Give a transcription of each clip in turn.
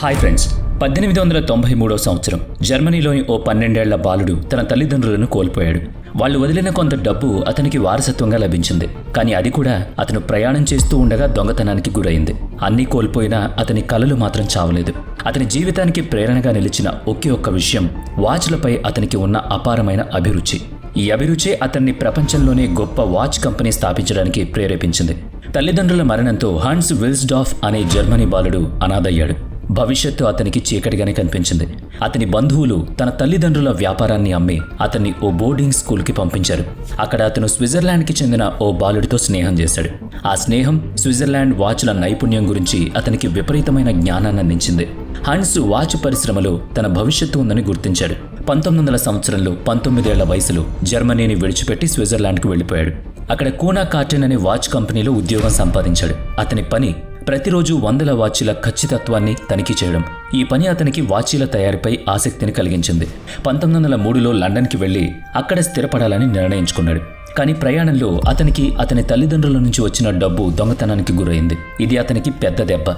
Hi friends, 1893 సంవత్సరం జర్మనీలోని ఓ 12 ఏళ్ల బాలుడు తన తల్లిదండ్రులను కోల్పోయాడు. వాళ్ళు వదిలిన కొంత డబ్బు అతనికి వారసత్వంగా లభించింది. కానీ అది కూడా అతను ప్రయాణం చేస్తూ ఉండగా దొంగతనానికి గురైంది. అన్నీ కోల్పోయినా అతని కలలు మాత్రం చావలేదు. అతని జీవితానికి ప్రేరణగా నిలిచిన ఒకే ఒక్క విషయం వాచ్లపై అతనికి ఉన్న అపారమైన అభిరుచి. ఈ అభిరుచే అతన్ని ప్రపంచంలోనే గొప్ప వాచ్ కంపెనీ స్థాపించడానికి ప్రేరేపించింది. తల్లిదండ్రుల మరణంతో హన్స్ విల్స్డార్ఫ్ అనే జర్మనీ బాలుడు అనాథయ్యాడు. భవిష్యత్తు అతనికి చీకటిగానే కనిపించింది. అతని బంధువులు తన తల్లిదండ్రుల వ్యాపారాన్ని అమ్మి అతన్ని ఓ బోర్డింగ్ స్కూల్కి పంపించారు. అక్కడ అతను స్విట్జర్లాండ్కి చెందిన ఓ బాలుడితో స్నేహం చేశాడు. ఆ స్నేహం స్విట్జర్లాండ్ వాచ్ల నైపుణ్యం గురించి అతనికి విపరీతమైన జ్ఞానాన్ని అందించింది. హన్స్ వాచ్ పరిశ్రమలో తన భవిష్యత్తు ఉందని గుర్తించాడు. 1900 సంవత్సరంలో 19 ఏళ్ల వయసులో జర్మనీని విడిచిపెట్టి స్విట్జర్లాండ్కు వెళ్ళిపోయాడు. అక్కడ కూనా కార్టెన్ అనే వాచ్ కంపెనీలో ఉద్యోగం సంపాదించాడు. అతని పని ప్రతిరోజు 100 వాచీల ఖచ్చితత్వాన్ని తనిఖీ చేయడం. ఈ పని అతనికి వాచీల తయారీపై ఆసక్తిని కలిగించింది. 1903లో లండన్కి వెళ్లి అక్కడ స్థిరపడాలని నిర్ణయించుకున్నాడు. కానీ ప్రయాణంలో అతనికి అతని తల్లిదండ్రుల నుంచి వచ్చిన డబ్బు దొంగతనానికి గురైంది. ఇది అతనికి పెద్ద దెబ్బ.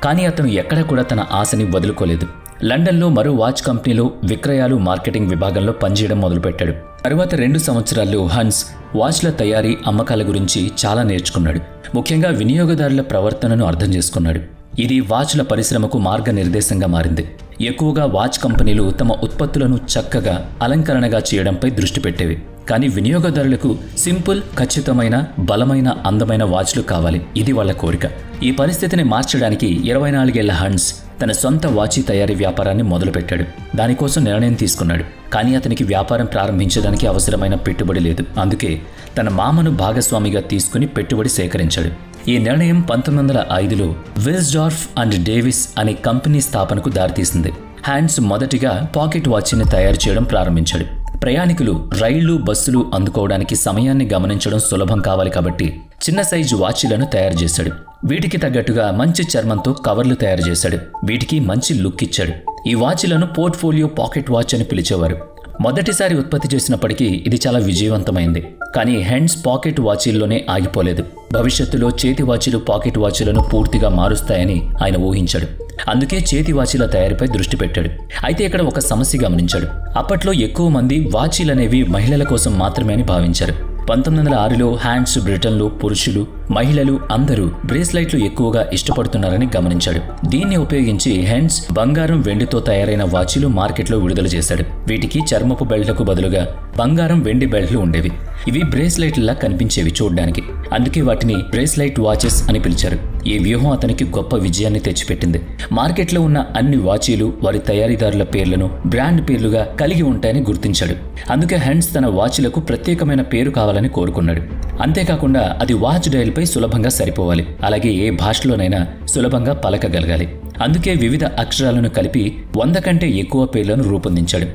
కానీ అతను ఎక్కడా కూడా తన ఆశని వదులుకోలేదు. లండన్లో మరో వాచ్ కంపెనీలో విక్రయాలు మార్కెటింగ్ విభాగంలో పనిచేయడం మొదలుపెట్టాడు. తరువాత 2 సంవత్సరాల్లో హన్స్ వాచ్ల తయారీ అమ్మకాల గురించి చాలా నేర్చుకున్నాడు. ముఖ్యంగా వినియోగదారుల ప్రవర్తనను అర్థం చేసుకున్నాడు. ఇది వాచ్ల పరిశ్రమకు మార్గనిర్దేశంగా మారింది. ఎక్కువగా వాచ్ కంపెనీలు తమ ఉత్పత్తులను చక్కగా అలంకరణగా చేయడంపై దృష్టి పెట్టేవి. కానీ వినియోగదారులకు సింపుల్, ఖచ్చితమైన, బలమైన, అందమైన వాచ్లు కావాలి. ఇది వాళ్ళ కోరిక. ఈ పరిస్థితిని మార్చడానికి 24 ఏళ్ల హన్స్ తన సొంత వాచీ తయారీ వ్యాపారాన్ని మొదలుపెట్టాడు. దానికోసం నిర్ణయం తీసుకున్నాడు. కానీ అతనికి వ్యాపారం ప్రారంభించడానికి అవసరమైన పెట్టుబడి లేదు. అందుకే తన మామను భాగస్వామిగా తీసుకుని పెట్టుబడి సేకరించాడు. ఈ నిర్ణయం 1905లో విల్స్డార్ఫ్ అండ్ డేవిస్ అనే కంపెనీ స్థాపనకు దారితీసింది. హన్స్ మొదటిగా పాకెట్ వాచీని తయారు చేయడం ప్రారంభించాడు. ప్రయాణికులు రైళ్లు, బస్సులు అందుకోవడానికి సమయాన్ని గమనించడం సులభం కావాలి కాబట్టి చిన్న సైజు వాచీలను తయారు చేశాడు. వీటికి తగ్గట్టుగా మంచి చర్మంతో కవర్లు తయారు చేశాడు. వీటికి మంచి లుక్ ఇచ్చాడు. ఈ వాచీలను పోర్ట్ఫోలియో పాకెట్ వాచ్ అని పిలిచేవారు. మొదటిసారి ఉత్పత్తి చేసినప్పటికీ ఇది చాలా విజయవంతమైంది. కానీ హెన్స్ పాకెట్ వాచీల్లోనే ఆగిపోలేదు. భవిష్యత్తులో చేతి వాచీలు పాకెట్ వాచీలను పూర్తిగా మారుస్తాయని ఆయన ఊహించాడు. అందుకే చేతి వాచీల తయారీపై దృష్టి పెట్టాడు. అయితే ఇక్కడ ఒక సమస్య గమనించాడు. అప్పట్లో ఎక్కువ మంది వాచీలనేవి మహిళల కోసం మాత్రమే అని భావించారు. 1906లో హ్యాండ్స్ బ్రిటన్లో పురుషులు, మహిళలు అందరూ బ్రేస్లైట్లు ఎక్కువగా ఇష్టపడుతున్నారని గమనించాడు. దీన్ని ఉపయోగించి హెన్స్ బంగారం, వెండితో తయారైన వాచీలు మార్కెట్లో విడుదల చేశాడు. వీటికి చర్మపు బెల్ట్లకు బదులుగా బంగారం, వెండి బెల్ట్లు ఉండేవి. ఇవి బ్రేస్లైట్లా కనిపించేవి చూడ్డానికి. అందుకే వాటిని బ్రేస్లైట్ వాచెస్ అని పిలిచారు. ఈ వ్యూహం అతనికి గొప్ప విజయాన్ని తెచ్చిపెట్టింది. మార్కెట్లో ఉన్న అన్ని వాచీలు వారి తయారీదారుల పేర్లను బ్రాండ్ పేర్లుగా కలిగి ఉంటాయని గుర్తించాడు. అందుకే హెన్స్ తన వాచీలకు ప్రత్యేకమైన పేరు కావాలని కోరుకున్నాడు. అంతేకాకుండా అది వాచ్ డయల్పై సులభంగా సరిపోవాలి. అలాగే ఏ భాషలోనైనా సులభంగా పలకగలగాలి. అందుకే వివిధ అక్షరాలను కలిపి 100 కంటే ఎక్కువ పేర్లను రూపొందించాడు.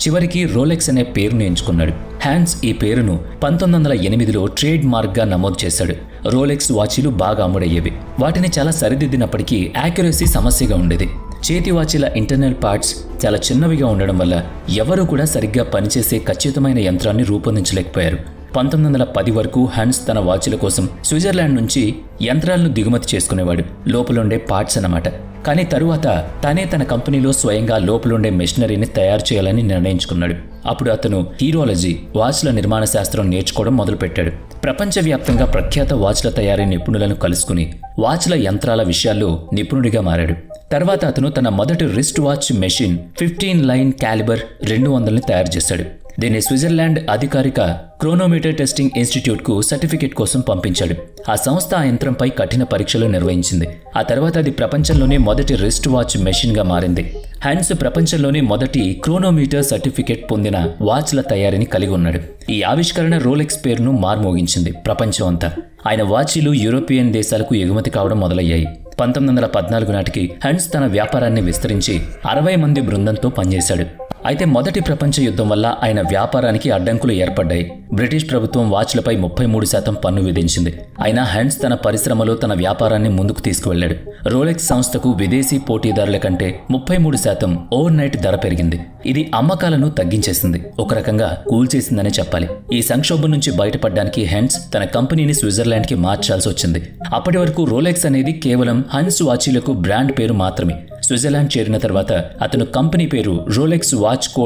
చివరికి రోలెక్స్ అనే పేరును ఎంచుకున్నాడు. హ్యాన్స్ ఈ పేరును 1908లో ట్రేడ్ మార్క్గా నమోదు చేశాడు. రోలెక్స్ వాచీలు బాగా అమ్ముడయ్యేవి. వాటిని చాలా సరిదిద్దినప్పటికీ యాక్యురసీ సమస్యగా ఉండేది. చేతి వాచీల ఇంటర్నల్ పార్ట్స్ చాలా చిన్నవిగా ఉండడం వల్ల ఎవరూ కూడా సరిగ్గా పనిచేసే ఖచ్చితమైన యంత్రాన్ని రూపొందించలేకపోయారు. 1910 వరకు హన్స్ తన వాచీల కోసం స్విట్జర్లాండ్ నుంచి యంత్రాలను దిగుమతి చేసుకునేవాడు. లోపలుండే పార్ట్స్ అన్నమాట. కానీ తరువాత తానే తన కంపెనీలో స్వయంగా లోపలుండే మెషినరీని తయారు చేయాలని నిర్ణయించుకున్నాడు. అప్పుడు అతను హీరోలజీ, వాచ్ల నిర్మాణ శాస్త్రం నేర్చుకోవడం మొదలుపెట్టాడు. ప్రపంచవ్యాప్తంగా ప్రఖ్యాత వాచ్ల తయారీ నిపుణులను కలుసుకుని వాచ్ల యంత్రాల విషయాల్లో నిపుణుడిగా మారాడు. తర్వాత అతను తన మొదటి wrist watch machine 15 line calibre 200ని తయారు చేశాడు. దీన్ని స్విట్జర్లాండ్ అధికారిక క్రోనోమీటర్ టెస్టింగ్ ఇన్స్టిట్యూట్కు సర్టిఫికేట్ కోసం పంపించాడు. ఆ సంస్థ ఆ యంత్రంపై కఠిన పరీక్షలు నిర్వహించింది. ఆ తర్వాత అది ప్రపంచంలోనే మొదటి రిస్ట్ వాచ్ మెషిన్గా మారింది. హ్యాన్స్ ప్రపంచంలోనే మొదటి క్రోనోమీటర్ సర్టిఫికేట్ పొందిన వాచ్ల తయారీని కలిగి ఉన్నాడు. ఈ ఆవిష్కరణ రోలెక్స్ పేరును మార్మోగించింది ప్రపంచం అంతా. ఆయన వాచీలు యూరోపియన్ దేశాలకు ఎగుమతి కావడం మొదలయ్యాయి. 1914 నాటికి హ్యాన్స్ తన వ్యాపారాన్ని విస్తరించి 60 మంది బృందంతో పనిచేశాడు. అయితే మొదటి ప్రపంచ యుద్ధం వల్ల ఆయన వ్యాపారానికి అడ్డంకులు ఏర్పడ్డాయి. బ్రిటిష్ ప్రభుత్వం వాచ్లపై 33% పన్ను విధించింది. అయినా హ్యాన్స్ తన పరిశ్రమలో తన వ్యాపారాన్ని ముందుకు తీసుకువెళ్లాడు. రోలెక్స్ సంస్థకు విదేశీ పోటీదారుల కంటే 33% ఓవర్ నైట్ ధర పెరిగింది. ఇది అమ్మకాలను తగ్గించేసింది. ఒక రకంగా కూల్చేసిందనే చెప్పాలి. ఈ సంక్షోభం నుంచి బయటపడడానికి హెన్స్ తన కంపెనీని స్విట్జర్లాండ్కి మార్చాల్సి వచ్చింది. అప్పటి వరకు రోలెక్స్ అనేది కేవలం హన్స్ వాచీలకు బ్రాండ్ పేరు మాత్రమే. స్విట్జర్లాండ్ చేరిన తర్వాత అతను కంపెనీ పేరు రోలెక్స్ వాచ్ కో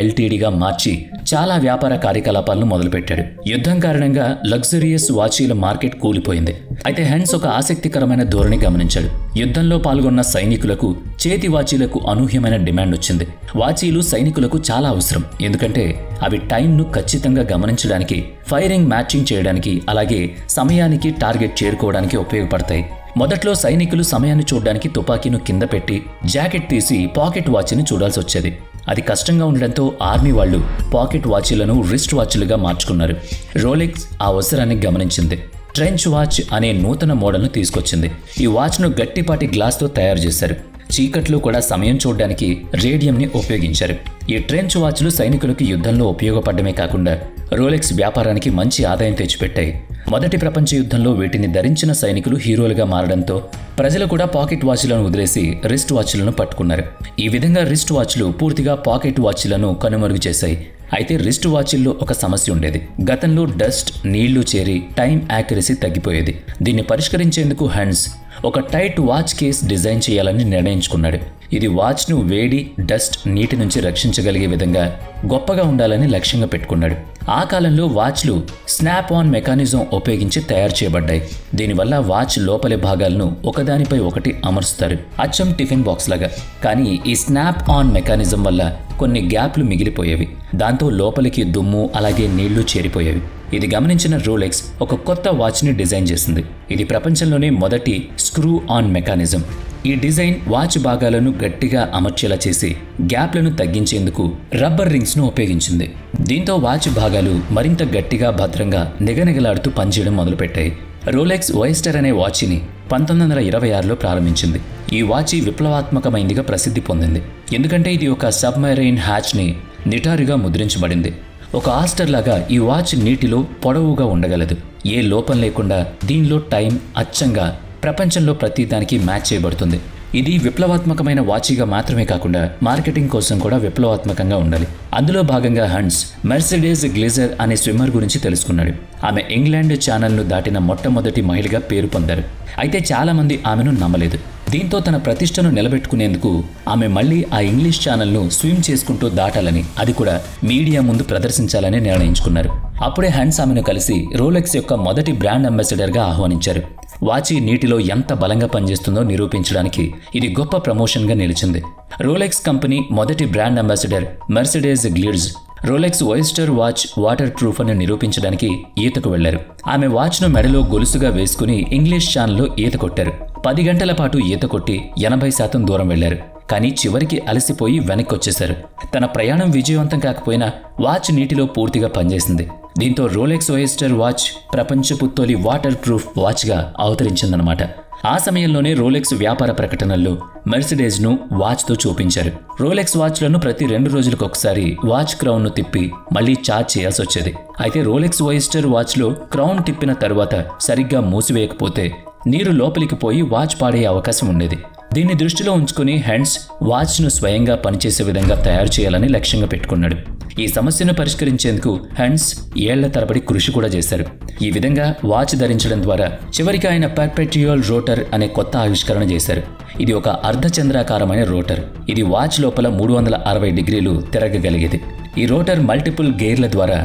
.ltdగా మార్చి చాలా వ్యాపార కార్యకలాపాలను మొదలుపెట్టాడు. యుద్ధం కారణంగా లగ్జరియస్ వాచీల మార్కెట్ కూలిపోయింది. అయితే హెన్స్ ఒక ఆసక్తికరమైన ధోరణి గమనించాడు. యుద్ధంలో పాల్గొన్న సైనికులకు చేతి వాచీలకు అనూహ్యమైన డిమాండ్ వచ్చింది. వాచీలు సైనికులకు చాలా అవసరం. ఎందుకంటే అవి టైంను ఖచ్చితంగా గమనించడానికి, ఫైరింగ్ మ్యాచింగ్ చేయడానికి, అలాగే సమయానికి టార్గెట్ చేరుకోవడానికి ఉపయోగపడతాయి. మొదట్లో సైనికులు సమయాన్ని చూడడానికి తుపాకీను కింద పెట్టి జాకెట్ తీసి పాకెట్ వాచ్ని చూడాల్సి వచ్చేది. అది కష్టంగా ఉండడంతో ఆర్మీ వాళ్ళు పాకెట్ వాచీలను రిస్ట్ వాచ్లుగా మార్చుకున్నారు. రోలెక్స్ ఆ అవసరాన్ని గమనించింది. ట్రెంచ్ వాచ్ అనే నూతన మోడల్ను తీసుకొచ్చింది. ఈ వాచ్ను గట్టిపాటి గ్లాస్తో తయారు చేశారు. చీకట్లో కూడా సమయం చూడడానికి రేడియంని ఉపయోగించారు. ఈ ట్రెంచ్ వాచ్లు సైనికులకు యుద్ధంలో ఉపయోగపడమే కాకుండా రోలెక్స్ వ్యాపారానికి మంచి ఆదాయం తెచ్చిపెట్టాయి. మొదటి ప్రపంచ యుద్ధంలో వీటిని ధరించిన సైనికులు హీరోలుగా మారడంతో ప్రజలు కూడా పాకెట్ వాచ్లను వదిలేసి రిస్ట్ వాచ్లను పట్టుకున్నారు. ఈ విధంగా రిస్ట్ వాచ్లు పూర్తిగా పాకెట్ వాచ్లను కనుమరుగు చేశాయి. అయితే రిస్ట్ వాచ్ల్లో ఒక సమస్య ఉండేది. గతంలో డస్ట్, నీళ్లు చేరి టైం యాక్యురసీ తగ్గిపోయేది. దీన్ని పరిష్కరించేందుకు హెన్స్ ఒక టైట్ వాచ్ కేస్ డిజైన్ చేయాలని నిర్ణయించుకున్నాడు. ఇది వాచ్ను వేడి, డస్ట్, నీటి నుంచి రక్షించగలిగే విధంగా గొప్పగా ఉండాలని లక్ష్యంగా పెట్టుకున్నాడు. ఆ కాలంలో వాచ్లు స్నాప్ ఆన్ మెకానిజం ఉపయోగించి తయారు చేయబడ్డాయి. దీనివల్ల వాచ్ లోపలి భాగాలను ఒకదానిపై ఒకటి అమర్చుతారు, అచ్చం టిఫిన్ బాక్స్ లాగా. కానీ ఈ స్నాప్ ఆన్ మెకానిజం వల్ల కొన్ని గ్యాప్లు మిగిలిపోయేవి. దాంతో లోపలికి దుమ్ము, అలాగే నీళ్లు చేరిపోయేవి. ఇది గమనించిన రోలెక్స్ ఒక కొత్త వాచ్ని డిజైన్ చేసింది. ఇది ప్రపంచంలోనే మొదటి స్క్రూ ఆన్ మెకానిజం. ఈ డిజైన్ వాచ్ భాగాలను గట్టిగా అమర్చేలా చేసి గ్యాప్లను తగ్గించేందుకు రబ్బర్ రింగ్స్ను ఉపయోగించింది. దీంతో వాచ్ భాగాలు మరింత గట్టిగా, భద్రంగా నిగనిగలాడుతూ పనిచేయడం మొదలుపెట్టాయి. రోలెక్స్ ఓయస్టర్ అనే వాచ్ని 1926లో ప్రారంభించింది. ఈ వాచ్ విప్లవాత్మకమైనదిగా ప్రసిద్ధి పొందింది. ఎందుకంటే ఇది ఒక సబ్మెరైన్ హ్యాచ్ని నిటారుగా ముద్రించబడింది. ఒక ఆస్టర్ లాగా ఈ వాచ్ నీటిలో పొడవుగా ఉండగలదు. ఏ లోపం లేకుండా దీనిలో టైం అచ్చంగా ప్రపంచంలో ప్రతి దానికి మ్యాచ్ చేయబడుతుంది. ఇది విప్లవాత్మకమైన వాచీగా మాత్రమే కాకుండా మార్కెటింగ్ కోసం కూడా విప్లవాత్మకంగా ఉండాలి. అందులో భాగంగా హన్స్ మెర్సిడెస్ గ్లిజర్ అనే స్విమ్మర్ గురించి తెలుసుకున్నాడు. ఆమె ఇంగ్లాండ్ ఛానల్ను దాటిన మొట్టమొదటి మహిళగా పేరు పొందారు. అయితే చాలామంది ఆమెను నమ్మలేదు. దీంతో తన ప్రతిష్టను నిలబెట్టుకునేందుకు ఆమె మళ్లీ ఆ ఇంగ్లీష్ ఛానల్ను స్విమ్ చేసుకుంటూ దాటాలని, అది కూడా మీడియా ముందు ప్రదర్శించాలని నిర్ణయించుకున్నారు. అప్పుడే హన్స్ ఆమెను కలిసి రోలెక్స్ యొక్క మొదటి బ్రాండ్ అంబాసిడర్గా ఆహ్వానించారు. వాచి నీటిలో ఎంత బలంగా పనిచేస్తుందో నిరూపించడానికి ఇది గొప్ప ప్రమోషన్గా నిలిచింది. రోలెక్స్ కంపెనీ మొదటి brand ambassador Mercedes Gleitze Rolex Oyster watch waterproof అని నిరూపించడానికి ఈతకు వెళ్లారు. ఆమె వాచ్ను మెడలో గొలుసుగా వేసుకుని ఇంగ్లీష్ ఛానల్లో ఈత కొట్టారు. 10 గంటల పాటు ఈత కొట్టి 80% దూరం వెళ్లారు. కానీ చివరికి అలసిపోయి వెనక్కి వచ్చేశారు. తన ప్రయాణం విజయవంతం కాకపోయినా వాచ్ నీటిలో పూర్తిగా పనిచేసింది. దీంతో రోలెక్స్ ఓయస్టర్ వాచ్ ప్రపంచపు తొలి వాటర్ ప్రూఫ్ వాచ్గా అవతరించిందనమాట. ఆ సమయంలోనే రోలెక్స్ వ్యాపార ప్రకటనల్లో మెర్సిడెస్ను వాచ్తో చూపించారు. రోలెక్స్ వాచ్లను ప్రతి 2 రోజులకు ఒకసారి వాచ్ క్రౌన్ను తిప్పి మళ్లీ ఛార్జ్ చేయాల్సి వచ్చేది. అయితే రోలెక్స్ ఓయస్టర్ వాచ్లో క్రౌన్ తిప్పిన తరువాత సరిగ్గా మూసివేయకపోతే నీరు లోపలికి పోయి వాచ్ పాడే అవకాశం ఉండేది. దీన్ని దృష్టిలో ఉంచుకుని హెన్స్ వాచ్ను స్వయంగా పనిచేసే విధంగా తయారు చేయాలని లక్ష్యంగా పెట్టుకున్నాడు. ఈ సమస్యను పరిష్కరించేందుకు హెన్స్ ఏళ్ల తరబడి కృషి కూడా చేశారు. ఈ విధంగా వాచ్ ధరించడం ద్వారా చివరికి ఆయన పర్పెట్యువల్ రోటర్ అనే కొత్త ఆవిష్కరణ చేశారు. ఇది ఒక అర్ధచంద్రాకారమైన రోటర్. ఇది వాచ్ లోపల 360 డిగ్రీలు తిరగగలిగేది. ఈ రోటర్ మల్టిపుల్ గేర్ల ద్వారా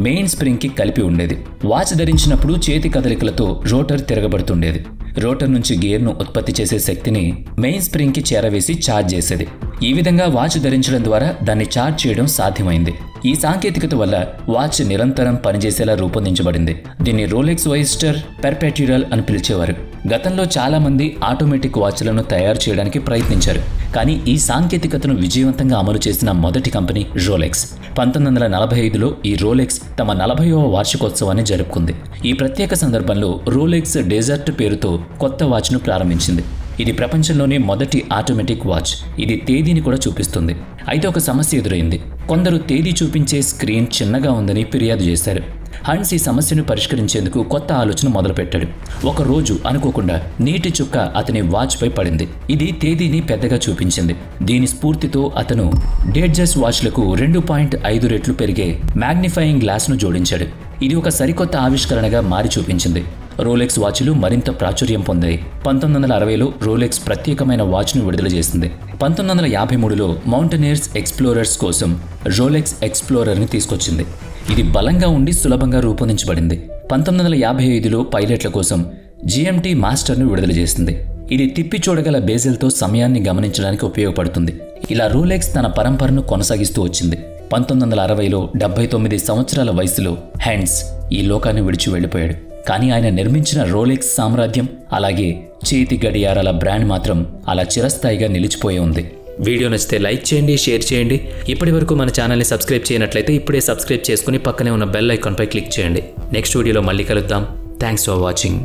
మెయిన్ స్ప్రింగ్కి కలిపి ఉండేది. వాచ్ ధరించినప్పుడు చేతి కదలికలతో రోటర్ తిరగబడుతుండేది. రోటర్ నుంచి గేర్ను ఉత్పత్తి చేసే శక్తిని మెయిన్ స్ప్రింగ్కి చేరవేసి ఛార్జ్ చేసేది. ఈ విధంగా వాచ్ ధరించడం ద్వారా దాన్ని ఛార్జ్ చేయడం సాధ్యమైంది. ఈ సాంకేతికత వల్ల వాచ్ నిరంతరం పనిచేసేలా రూపొందించబడింది. దీన్ని రోలెక్స్ ఓయస్టర్ పెర్పెట్యువల్ అని పిలిచేవారు. గతంలో చాలా మంది ఆటోమేటిక్ వాచ్లను తయారు చేయడానికి ప్రయత్నించారు. కానీ ఈ సాంకేతికతను విజయవంతంగా అమలు చేసిన మొదటి కంపెనీ రోలెక్స్. 1945లో ఈ రోలెక్స్ తమ 40వ వార్షికోత్సవాన్ని జరుపుకుంది. ఈ ప్రత్యేక సందర్భంలో రోలెక్స్ డెజర్ట్ పేరుతో కొత్త వాచ్ను ప్రారంభించింది. ఇది ప్రపంచంలోనే మొదటి ఆటోమేటిక్ వాచ్. ఇది తేదీని కూడా చూపిస్తుంది. అయితే ఒక సమస్య ఎదురైంది. కొందరు తేదీ చూపించే స్క్రీన్ చిన్నగా ఉందని ఫిర్యాదు చేశారు. హన్స్ ఈ సమస్యను పరిష్కరించేందుకు కొత్త ఆలోచన మొదలుపెట్టాడు. ఒక రోజు అనుకోకుండా నీటి చుక్క అతని వాచ్పై పడింది. ఇది తేదీని పెద్దగా చూపించింది. దీని స్ఫూర్తితో అతను డేట్జెస్ వాచ్లకు 2.5 రెట్లు పెరిగే మ్యాగ్నిఫైయింగ్ గ్లాస్ను జోడించాడు. ఇది ఒక సరికొత్త ఆవిష్కరణగా మారి చూపించింది. రోలెక్స్ వాచ్లు మరింత ప్రాచుర్యం పొందాయి. 1960లో రోలెక్స్ ప్రత్యేకమైన వాచ్ను విడుదల చేసింది. 1953లో మౌంటైనీర్స్ ఎక్స్ప్లోరర్స్ కోసం రోలెక్స్ ఎక్స్ప్లోరర్ని తీసుకొచ్చింది. ఇది బలంగా ఉండి సులభంగా రూపొందించబడింది. 1955లో పైలట్ల కోసం GMT మాస్టర్ను విడుదల చేసింది. ఇది తిప్పి చూడగల బేజెల్తో సమయాన్ని గమనించడానికి ఉపయోగపడుతుంది. ఇలా రోలెక్స్ తన పరంపరను కొనసాగిస్తూ వచ్చింది. 1960లో 79 సంవత్సరాల వయసులో హెన్స్ ఈ లోకాన్ని విడిచి వెళ్ళిపోయాడు. కానీ ఆయన నిర్మించిన రోలెక్స్ సామ్రాజ్యం, అలాగే చేతి గడియారాల బ్రాండ్ మాత్రం అలా చిరస్థాయిగా నిలిచిపోయి ఉంది. వీడియో నచ్చితే లైక్ చేయండి, షేర్ చేయండి. ఇప్పటి వరకు మన ఛానల్ని సబ్స్క్రైబ్ చేయనట్లయితే ఇప్పుడే సబ్స్క్రైబ్ చేసుకుని పక్కనే ఉన్న బెల్ ఐకాన్పై క్లిక్ చేయండి. నెక్స్ట్ వీడియోలో మళ్ళీ కలుద్దాం. Thanks for watching.